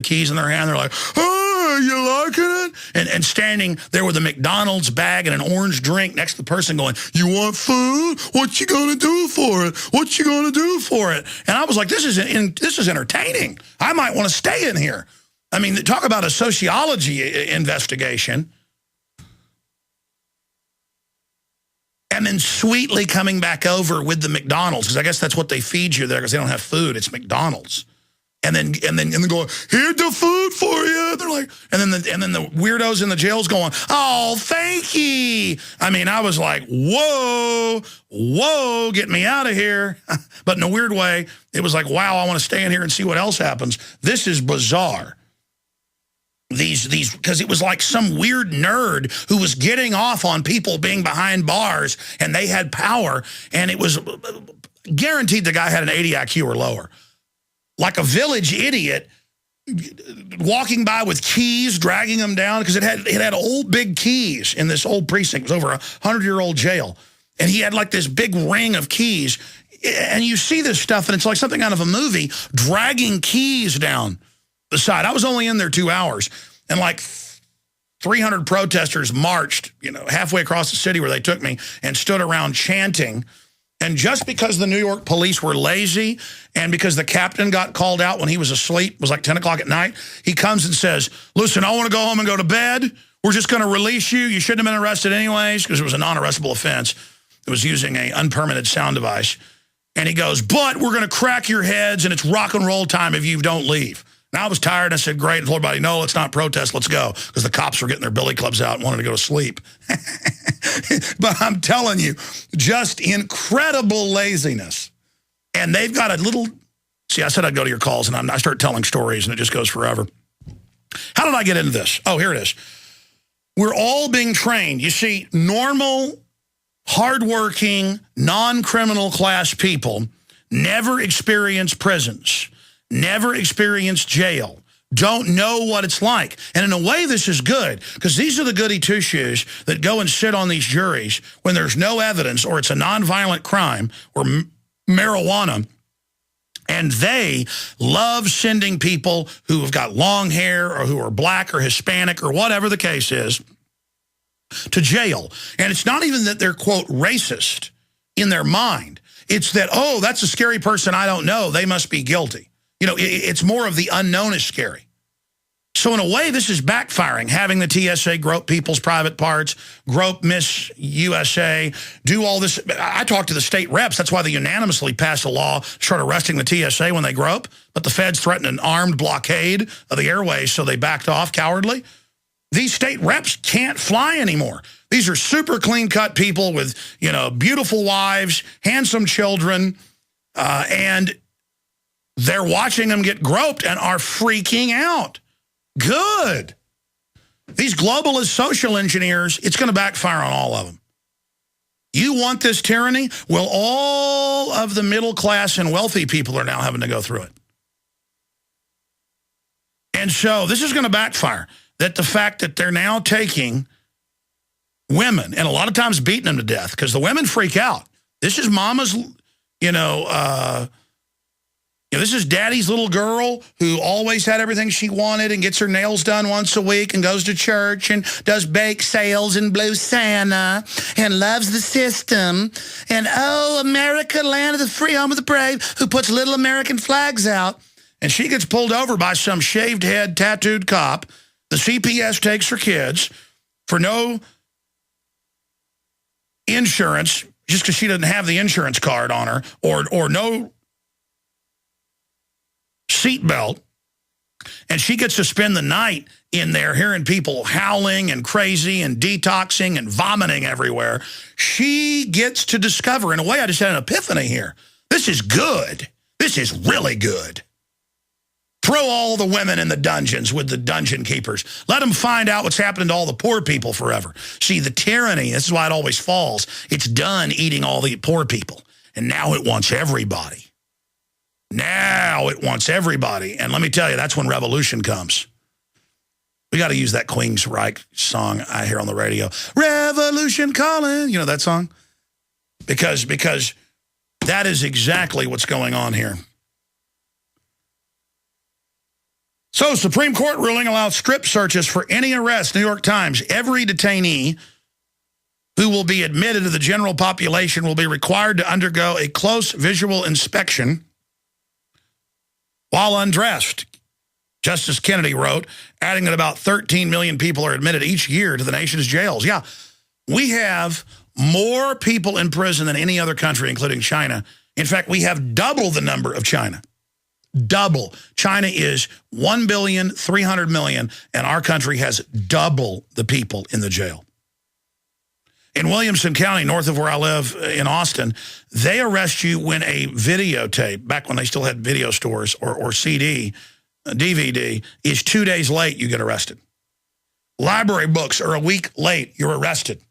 keys in their hand. They're like, oh, you liking it? And standing there with a McDonald's bag and an orange drink next to the person going, you want food? What you gonna do for it? What you gonna do for it? And I was like, this is entertaining. I might want to stay in here. I mean, talk about a sociology investigation. And then sweetly coming back over with the McDonald's, because I guess that's what they feed you there, because they don't have food. It's McDonald's. And then going, here's the food for you. They're like, and then the weirdos in the jail's going, oh, thank you. I mean, I was like, whoa, get me out of here. But in a weird way, it was like, wow, I want to stay in here and see what else happens. This is bizarre. Because it was like some weird nerd who was getting off on people being behind bars, and they had power, and it was guaranteed the guy had an 80 IQ or lower. Like a village idiot walking by with keys, dragging them down, because it had old big keys in this old precinct. It was over a 100-year-old jail. And he had like this big ring of keys. And you see this stuff, and it's like something out of a movie, dragging keys down the side. I was only in there 2 hours, and like 300 protesters marched, halfway across the city where they took me, and stood around chanting. And just because the New York police were lazy, and because the captain got called out when he was asleep, it was like 10 o'clock at night, he comes and says, listen, I want to go home and go to bed. We're just going to release you. You shouldn't have been arrested anyways, because it was a non-arrestable offense. It was using an unpermitted sound device. And he goes, but we're going to crack your heads, and it's rock and roll time if you don't leave. And I was tired. I said, great. And told everybody, no, let's not protest. Let's go. Because the cops were getting their billy clubs out and wanted to go to sleep. But I'm telling you, just incredible laziness. And they've got a little... See, I said I'd go to your calls, and I start telling stories, and it just goes forever. How did I get into this? Oh, here it is. We're all being trained. You see, normal, hardworking, non-criminal class people never experience prisons, never experience jail, don't know what it's like. And in a way, this is good, because these are the goody two-shoes that go and sit on these juries when there's no evidence, or it's a nonviolent crime, or marijuana. And they love sending people who have got long hair, or who are black or Hispanic or whatever the case is, to jail. And it's not even that they're, quote, racist in their mind. It's that, oh, that's a scary person I don't know. They must be guilty. It's more of the unknown is scary. So in a way, this is backfiring, having the TSA grope people's private parts, grope Miss USA, do all this. I talked to the state reps. That's why they unanimously passed a law to start arresting the TSA when they grope. But the feds threatened an armed blockade of the airways, so they backed off cowardly. These state reps can't fly anymore. These are super clean-cut people with, beautiful wives, handsome children, and they're watching them get groped and are freaking out. Good. These globalist social engineers, it's going to backfire on all of them. You want this tyranny? Well, all of the middle class and wealthy people are now having to go through it. And so this is going to backfire. That the fact that they're now taking women, and a lot of times beating them to death, because the women freak out. This is mama's, this is daddy's little girl who always had everything she wanted and gets her nails done once a week and goes to church and does bake sales and blue Santa and loves the system. And, oh, America, land of the free, home of the brave, who puts little American flags out. And she gets pulled over by some shaved head, tattooed cop. The CPS takes her kids for no insurance, just because she doesn't have the insurance card on her, or no seatbelt, and she gets to spend the night in there hearing people howling and crazy and detoxing and vomiting everywhere. She gets to discover, in a way, I just had an epiphany here. This is good. This is really good. Throw all the women in the dungeons with the dungeon keepers. Let them find out what's happening to all the poor people forever. See, the tyranny, this is why it always falls. It's done eating all the poor people. And now it wants everybody. Now it wants everybody. And let me tell you, that's when revolution comes. We got to use that Queensryche song I hear on the radio. Revolution calling. You know that song? Because that is exactly what's going on here. So, Supreme Court ruling allows strip searches for any arrest. New York Times, every detainee who will be admitted to the general population will be required to undergo a close visual inspection while undressed. Justice Kennedy wrote, adding that about 13 million people are admitted each year to the nation's jails. Yeah, we have more people in prison than any other country, including China. In fact, we have double the number of China. Double. China is 1,300,000,000, and our country has double the people in the jail. In Williamson County, north of where I live in Austin, they arrest you when a videotape, back when they still had video stores, or CD, DVD, is 2 days late, you get arrested. Library books are a week late, you're arrested.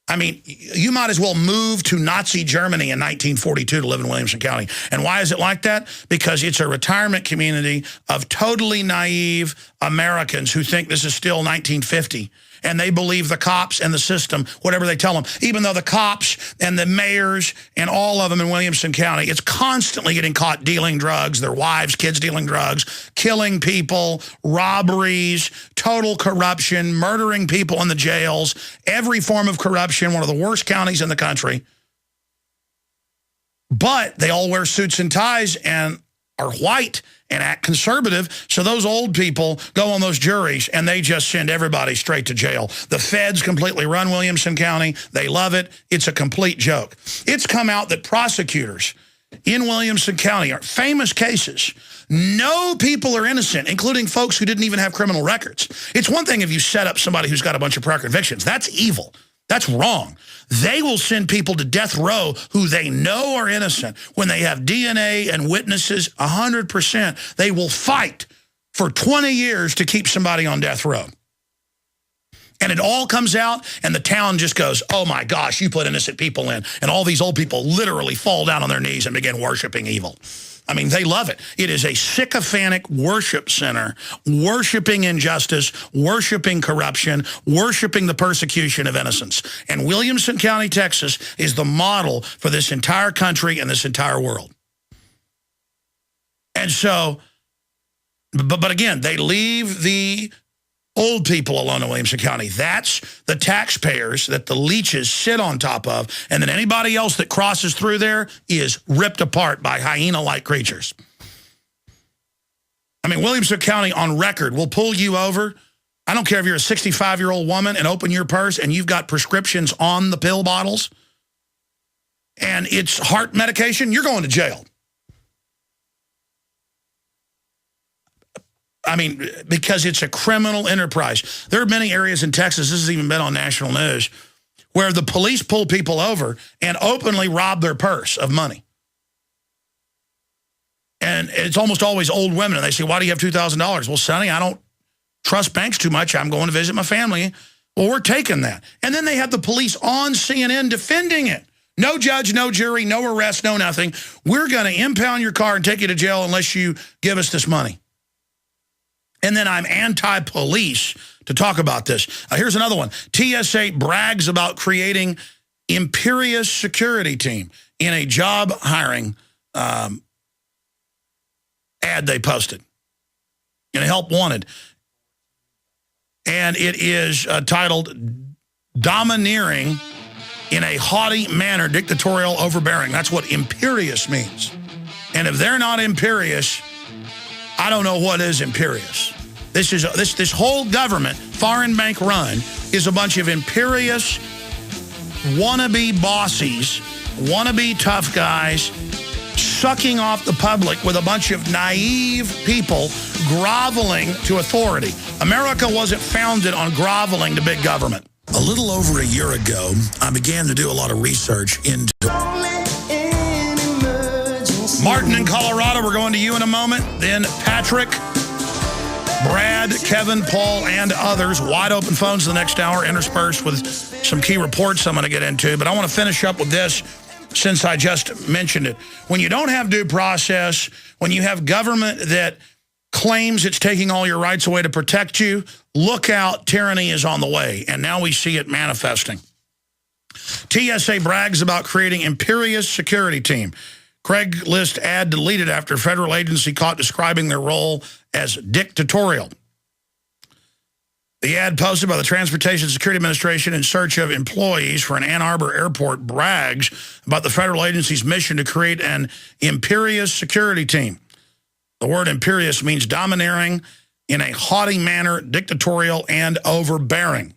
I mean, you might as well move to Nazi Germany in 1942 to live in Williamson County. And why is it like that? Because it's a retirement community of totally naive Americans who think this is still 1950. And they believe the cops and the system, whatever they tell them. Even though the cops and the mayors and all of them in Williamson County, it's constantly getting caught dealing drugs, their wives, kids dealing drugs, killing people, robberies, total corruption, murdering people in the jails, every form of corruption, one of the worst counties in the country. But they all wear suits and ties and are white and act conservative, so those old people go on those juries and they just send everybody straight to jail. The feds completely run Williamson County. They love it. It's a complete joke. It's come out that prosecutors in Williamson County are famous cases. No people are innocent, including folks who didn't even have criminal records. It's one thing if you set up somebody who's got a bunch of prior convictions. That's evil. That's wrong. They will send people to death row who they know are innocent. When they have DNA and witnesses, 100%, they will fight for 20 years to keep somebody on death row. And it all comes out, and the town just goes, oh my gosh, you put innocent people in. And all these old people literally fall down on their knees and begin worshiping evil. I mean, they love it. It is a sycophantic worship center, worshiping injustice, worshiping corruption, worshiping the persecution of innocents. And Williamson County, Texas, is the model for this entire country and this entire world. And so, but again, they leave the old people alone in Williamson County. That's the taxpayers that the leeches sit on top of, and then anybody else that crosses through there is ripped apart by hyena-like creatures. I mean, Williamson County on record will pull you over. I don't care if you're a 65-year-old woman and open your purse and you've got prescriptions on the pill bottles and it's heart medication, you're going to jail. I mean, because it's a criminal enterprise. There are many areas in Texas, this has even been on national news, where the police pull people over and openly rob their purse of money. And it's almost always old women. And they say, why do you have $2,000? Well, Sonny, I don't trust banks too much. I'm going to visit my family. Well, we're taking that. And then they have the police on CNN defending it. No judge, no jury, no arrest, no nothing. We're going to impound your car and take you to jail unless you give us this money. And then I'm anti-police to talk about this. Here's another one. TSA brags about creating imperious security team in a job hiring ad they posted in a Help Wanted. And it is titled Domineering in a Haughty Manner, Dictatorial Overbearing. That's what imperious means. And if they're not imperious, I don't know what is imperious. This whole government, foreign bank run, is a bunch of imperious, wannabe bossies, wannabe tough guys, sucking off the public with a bunch of naive people groveling to authority. America wasn't founded on groveling to big government. A little over a year ago, I began to do a lot of research into Martin in Colorado. We're going to you in a moment. Then Patrick, Brad, Kevin, Paul, and others. Wide open phones the next hour, interspersed with some key reports I'm going to get into. But I want to finish up with this since I just mentioned it. When you don't have due process, when you have government that claims it's taking all your rights away to protect you, look out, tyranny is on the way. And now we see it manifesting. TSA brags about creating imperious security team. Craigslist ad deleted after federal agency caught describing their role as dictatorial. The ad posted by the Transportation Security Administration in search of employees for an Ann Arbor airport brags about the federal agency's mission to create an imperious security team. The word imperious means domineering in a haughty manner, dictatorial, and overbearing.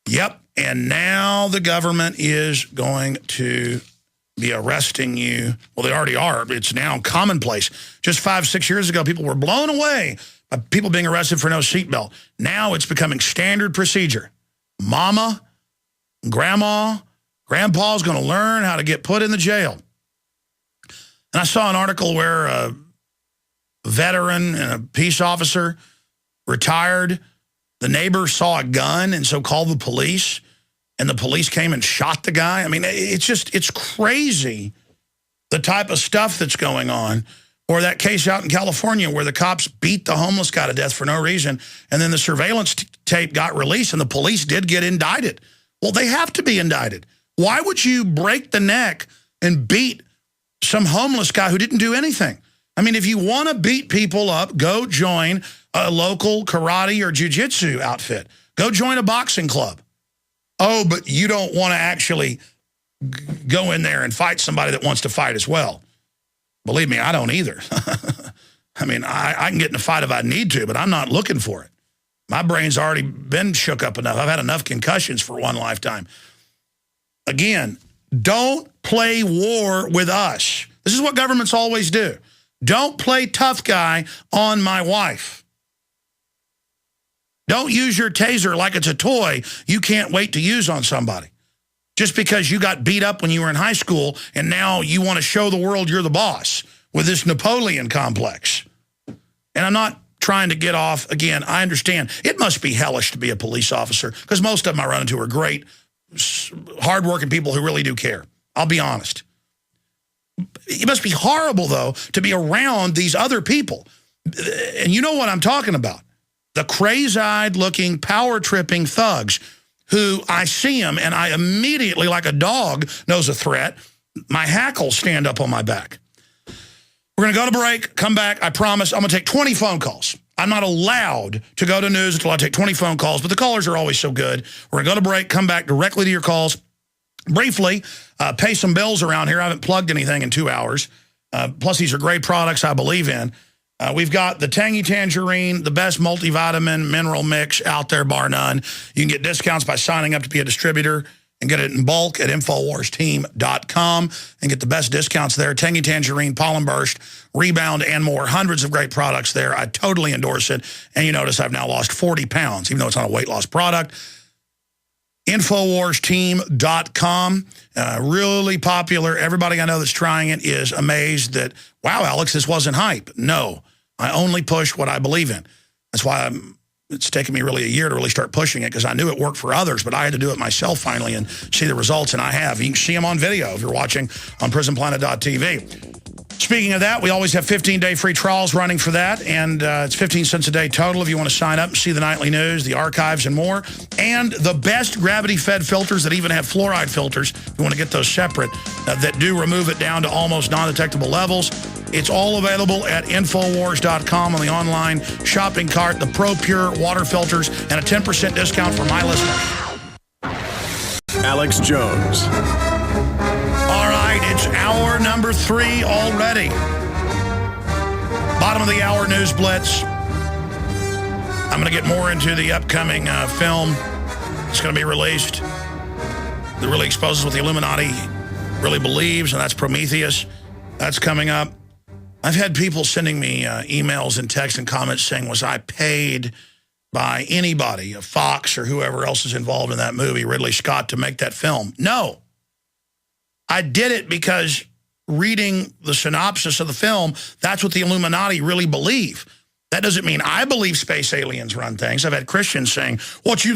Yep, and now the government is going to be arresting you. Well, they already are. It's now commonplace. Just 5-6 years ago, people were blown away by people being arrested for no seatbelt. Now it's becoming standard procedure. Mama, grandma, grandpa's going to learn how to get put in the jail. And I saw an article where a veteran and a peace officer retired. The neighbor saw a gun and so called the police, and the police came and shot the guy. I mean, it's crazy the type of stuff that's going on. Or that case out in California where the cops beat the homeless guy to death for no reason, and then the surveillance tape got released and the police did get indicted. Well, they have to be indicted. Why would you break the neck and beat some homeless guy who didn't do anything? I mean, if you want to beat people up, go join a local karate or jiu-jitsu outfit. Go join a boxing club. Oh, but you don't want to actually go in there and fight somebody that wants to fight as well. Believe me, I don't either. I mean, I can get in a fight if I need to, but I'm not looking for it. My brain's already been shook up enough. I've had enough concussions for one lifetime. Again, don't play war with us. This is what governments always do. Don't play tough guy on my wife. Don't use your taser like it's a toy you can't wait to use on somebody. Just because you got beat up when you were in high school and now you want to show the world you're the boss with this Napoleon complex. And I'm not trying to get off. Again, I understand. It must be hellish to be a police officer because most of them I run into are great, hardworking people who really do care. I'll be honest. It must be horrible, though, to be around these other people. And you know what I'm talking about. The crazy-eyed looking, power-tripping thugs who I see them and I immediately, like a dog knows a threat, my hackles stand up on my back. We're going to go to break, come back. I promise I'm going to take 20 phone calls. I'm not allowed to go to news until I take 20 phone calls, but the callers are always so good. We're going to go to break, come back directly to your calls. Briefly, pay some bills around here. I haven't plugged anything in 2 hours. Plus, these are great products I believe in. We've got the Tangy Tangerine, the best multivitamin mineral mix out there, bar none. You can get discounts by signing up to be a distributor and get it in bulk at InfoWarsTeam.com and get the best discounts there. Tangy Tangerine, Pollen Burst, Rebound, and more. Hundreds of great products there. I totally endorse it. And you notice I've now lost 40 pounds, even though it's not a weight loss product. InfoWarsTeam.com. Really popular. Everybody I know that's trying it is amazed that, wow, Alex, this wasn't hype. No, I only push what I believe in. That's why it's taken me really a year to really start pushing it because I knew it worked for others, but I had to do it myself finally and see the results, and I have. You can see them on video if you're watching on Prisonplanet.tv. Speaking of that, we always have 15-day free trials running for that, and it's 15 cents a day total if you want to sign up and see the nightly news, the archives, and more. And the best gravity-fed filters that even have fluoride filters, if you want to get those separate, that do remove it down to almost non-detectable levels. It's all available at Infowars.com on the online shopping cart, the Pro Pure water filters, and a 10% discount for my listeners. Alex Jones. All right, it's hour number 3 already. Bottom of the hour news blitz. I'm going to get more into the upcoming film. It's going to be released. That really exposes what the Illuminati really believes, and that's Prometheus. That's coming up. I've had people sending me emails and texts and comments saying, was I paid by anybody, Fox or whoever else is involved in that movie, Ridley Scott, to make that film? No. I did it because reading the synopsis of the film, that's what the Illuminati really believe. That doesn't mean I believe space aliens run things. I've had Christians saying, what you